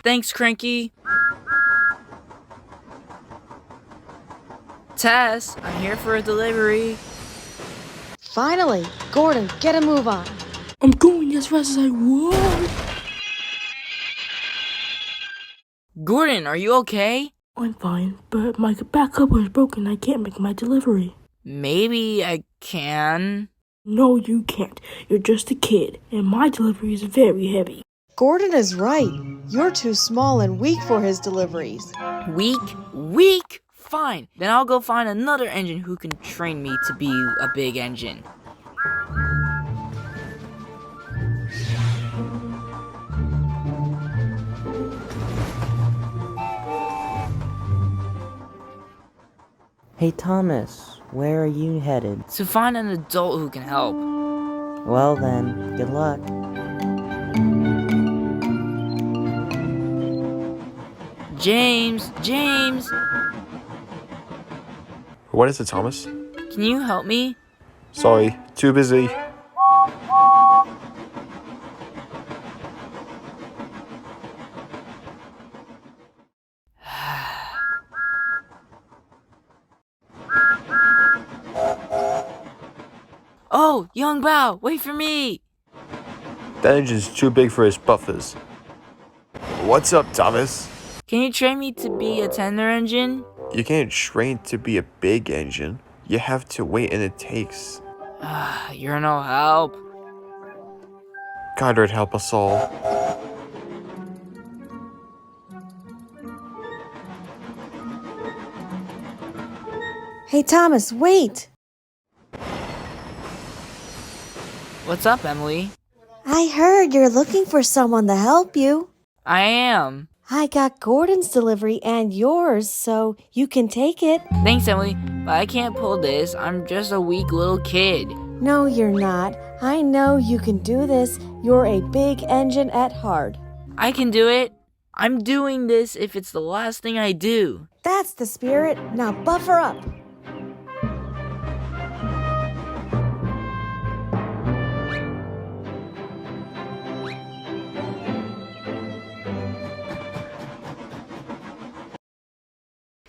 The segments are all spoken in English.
Thanks, Cranky. Tess, I'm here for a delivery. Finally, Gordon, get a move on. I'm going as fast as I want. Gordon, are you okay? I'm fine, but my backup was broken. I can't make my delivery. Maybe I can. No, you can't. You're just a kid, and my delivery is very heavy. Gordon is right. You're too small and weak for his deliveries. Weak? Weak? Fine, then I'll go find another engine who can train me to be a big engine. Hey Thomas, where are you headed? To find an adult who can help. Well then, good luck. James! What is it, Thomas? Can you help me? Sorry, too busy. Oh, Young Bao, wait for me! That engine's too big for his buffers. What's up, Thomas? Can you train me to be a tender engine? You can't train to be a big engine. You have to wait and it takes. You're no help. God help us all. Hey, Thomas, wait! What's up, Emily? I heard you're looking for someone to help you. I am. I got Gordon's delivery and yours, so you can take it. Thanks, Emily, but I can't pull this. I'm just a weak little kid. No, you're not. I know you can do this. You're a big engine at heart. I can do it. I'm doing this if it's the last thing I do. That's the spirit. Now buffer up.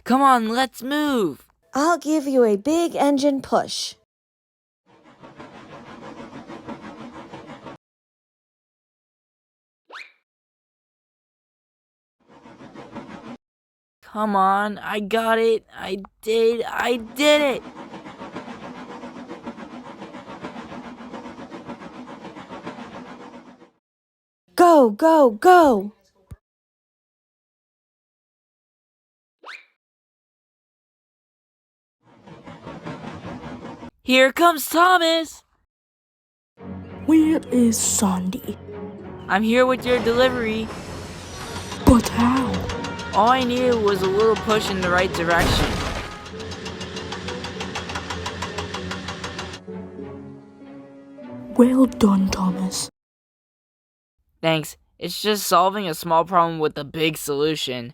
Come on, let's move. I'll give you a big engine push. Come on, I got it. I did it. Go, go, go! Here comes Thomas. Where is Sandy? I'm here with your delivery. But how? All I needed was a little push in the right direction. Well done, Thomas. Thanks. It's just solving a small problem with a big solution.